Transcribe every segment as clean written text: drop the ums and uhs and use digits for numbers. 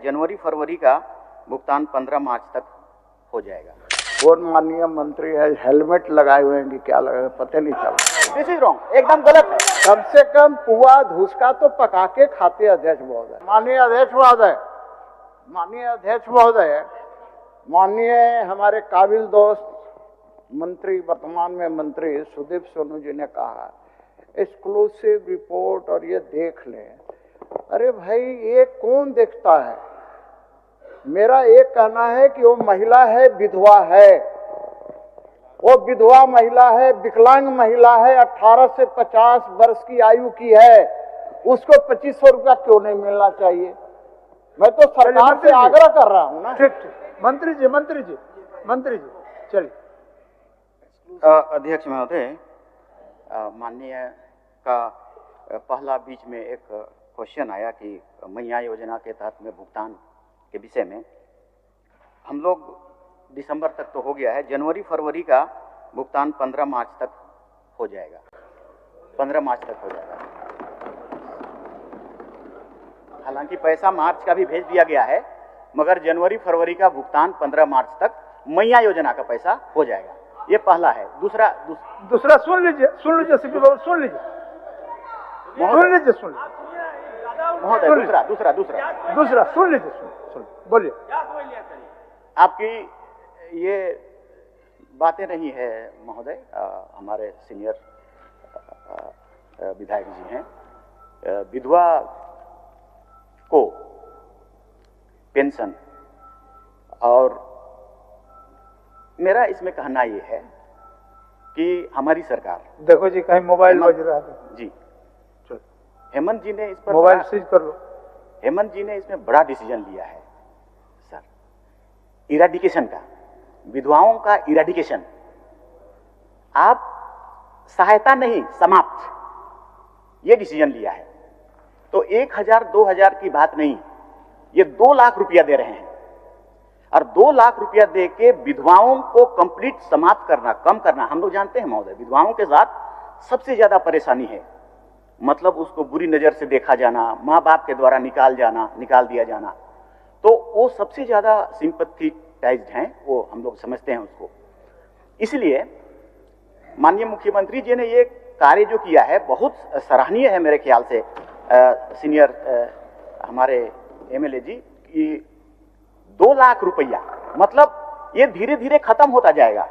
जनवरी फरवरी का भुगतान 15 मार्च तक हो जाएगा। कौन माननीय मंत्री है हेलमेट लगाए हुए हैं कि क्या लगाए पता नहीं चला। दिस इज रॉन्ग, एकदम गलत है। कम से कम पुआ धुसका तो पका के खाते अध्यक्ष महोदय। माननीय अध्यक्ष महोदय, माननीय अध्यक्ष महोदय, माननीय हमारे काबिल दोस्त मंत्री, वर्तमान में मंत्री सुदीप सोनू जी ने कहा एक्सक्लूसिव रिपोर्ट और ये देख लें। अरे भाई, ये कौन देखता है? मेरा एक कहना है कि वो महिला है, विधवा है, वो विधवा महिला है, विकलांग महिला है, 18 से 50 वर्ष की आयु की है, उसको 2500 रुपया क्यों नहीं मिलना चाहिए? मैं तो सरकार से आग्रह कर रहा हूँ ना। ठीक, मंत्री जी चलिए। अध्यक्ष महोदय, माननीय का पहला बीच में एक क्वेश्चन आया कि मैया योजना के तहत में भुगतान के विषय में हम लोग दिसंबर तक तो हो गया है, जनवरी फरवरी का भुगतान 15 मार्च तक हो जाएगा। 15 मार्च तक हो जाएगा। हालांकि पैसा मार्च का भी भेज दिया गया है, मगर जनवरी फरवरी का भुगतान 15 मार्च तक मैया योजना का पैसा हो जाएगा। ये पहला है। दूसरा सुन लीजिए सीपी बाबू, सुन लीजिए महोदय, दूसरा सुन लीजिए, बोलिए। आपकी ये बातें नहीं है महोदय। हमारे सीनियर विधायक जी हैं। विधवा को पेंशन, और मेरा इसमें कहना ये है कि हमारी सरकार, देखो जी कहीं मोबाइल बज रहा है जी, हेमंत जी ने इस पर मोबाइल सीज कर लो। हेमंत जी ने इसमें बड़ा डिसीजन लिया है सर, इरेडिकेशन का, विधवाओं का इरेडिकेशन। आप सहायता नहीं, समाप्त, ये डिसीजन लिया है। तो 1000 2000 की बात नहीं, ये 2 लाख रुपया दे रहे हैं, और 2 लाख रुपया दे के विधवाओं को कंप्लीट समाप्त करना, कम करना। हम लोग जानते हैं महोदय, विधवाओं के साथ सबसे ज्यादा परेशानी है, मतलब उसको बुरी नजर से देखा जाना, माँ बाप के द्वारा निकाल दिया जाना, तो वो सबसे ज्यादा सिंपैथेटाइज्ड हैं, वो हम लोग समझते हैं उसको। इसलिए माननीय मुख्यमंत्री जी ने ये कार्य जो किया है बहुत सराहनीय है मेरे ख्याल से। सीनियर हमारे एमएलए जी की 2 लाख रुपया, मतलब ये धीरे धीरे खत्म होता जाएगा।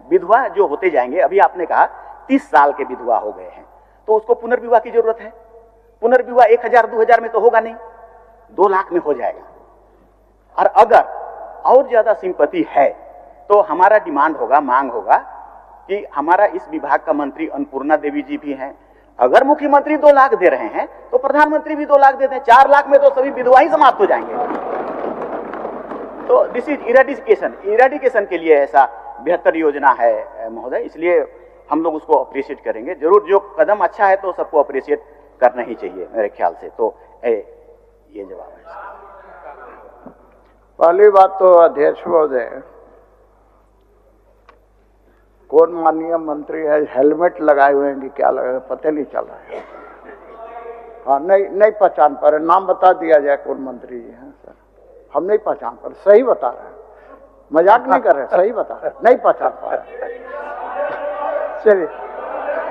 विधवा जो होते जाएंगे, अभी आपने कहा 30 साल के विधवा हो गए हैं, तो उसको पुनर्विवाह की जरूरत है। पुनर्विवाह 1000 2000 में तो होगा नहीं, 2 लाख में हो जाएगा। और अगर और ज्यादा सिंपैथी है तो हमारा डिमांड होगा, मांग होगा कि हमारा इस विभाग का मंत्री अन्नपूर्णा देवी जी भी हैं। अगर मुख्यमंत्री 2 लाख दे रहे हैं तो प्रधानमंत्री भी 2 लाख दे दें। 4 लाख में तो सभी विधवा ही समाप्त हो जाएंगे। तो दिस इज इरेडिकेशन के लिए ऐसा बेहतर योजना है महोदय, इसलिए हम लोग उसको अप्रिशिएट करेंगे जरूर। जो कदम अच्छा है तो सबको अप्रिशिएट करना ही चाहिए मेरे ख्याल से। तो ये जवाब है। पहली बात तो अध्यक्ष महोदय, कौन माननीय मंत्री है हेलमेट लगाए हुए हैं कि क्या लगाए पता नहीं चल रहा है। हाँ, नहीं पहचान पा रहे, नाम बता दिया जाए कौन मंत्री जी हैं सर। हम नहीं पहचान पा रहे, सही बता रहे हैं, मजाक नहीं कर रहे, सही बता रहे, नहीं पहचान पा रहे। चलिए,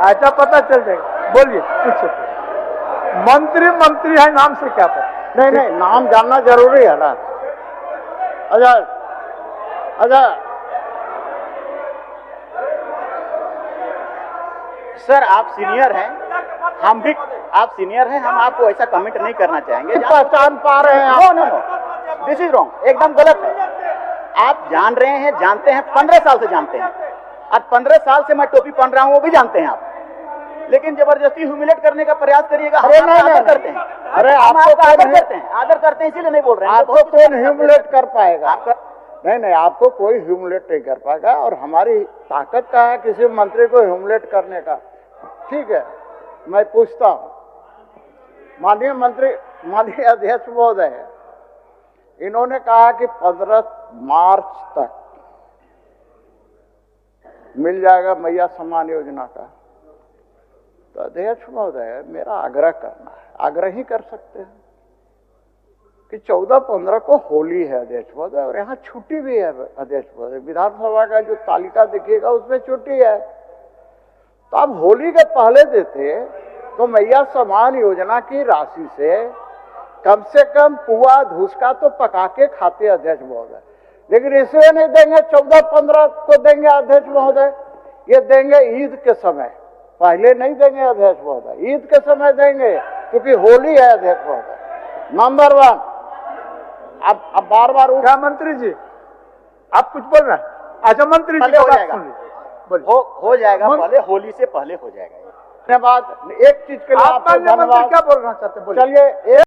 अच्छा पता चल जाएगा, बोलिए पूछिए। मंत्री है, नाम से क्या पता? नहीं, नाम जानना जरूरी है ना। अच्छा सर, आप सीनियर हैं, हम भी, आप सीनियर हैं, हम आपको ऐसा कमेंट नहीं करना चाहेंगे। पहचान पा रहे हैं? नो, दिस इज रॉन्ग, एकदम गलत है। आप जान रहे हैं, जानते हैं, 15 साल से जानते हैं, और 15 साल से मैं टोपी पहन रहा हूं, वो भी जानते हैं आप। लेकिन जबरदस्ती ह्यूमिलेट करने का प्रयास करिएगा। अरे हम नहीं करते हैं, अरे हम आपको आपका आदर करते हैं, इसीलिए नहीं बोल रहे हैं। आपको कौन ह्यूमिलेट कर पाएगा? नहीं, आपको कोई ह्यूमिलेट नहीं कर पाएगा, और हमारी ताकत का है किसी मंत्री को ह्यूमिलेट करने का। ठीक है, मैं पूछता हूं, माननीय मंत्री, माननीय अध्यक्ष महोदय, इन्होंने कहा कि 15 मार्च तक मिल जाएगा मैया सम्मान योजना का। तो अध्यक्ष महोदय, मेरा आग्रह करना है, आग्रह ही कर सकते हैं। कि 14-15 को होली है अध्यक्ष महोदय, और यहाँ छुट्टी भी है अध्यक्ष महोदय। विधानसभा का जो तालिका देखिएगा उसमें छुट्टी है। तो आप होली के पहले देते तो मैया सम्मान योजना की राशि से कम पुआ धुसका तो पका के खाते अध्यक्ष महोदय। लेकिन इसलिए नहीं देंगे 14-15 को देंगे अध्यक्ष महोदय, ये देंगे ईद के समय, पहले नहीं देंगे अध्यक्ष महोदय, ईद के समय देंगे, क्योंकि होली है अध्यक्ष महोदय। नंबर 1, अब बार बार क्या मंत्री जी आप कुछ बोल रहे हैं? अच्छा मंत्री जी पहले का हो बात जाएगा। सुन लीजिए, बोलिए। हो जाएगा, मन- पहले होली से पहले हो जाएगा ये। धन्यवाद। एक चीज के लिए आप आपको माननीय मंत्री धन्यवाद। क्या बोलना चाहते हैं? बोलिए। चलिए एक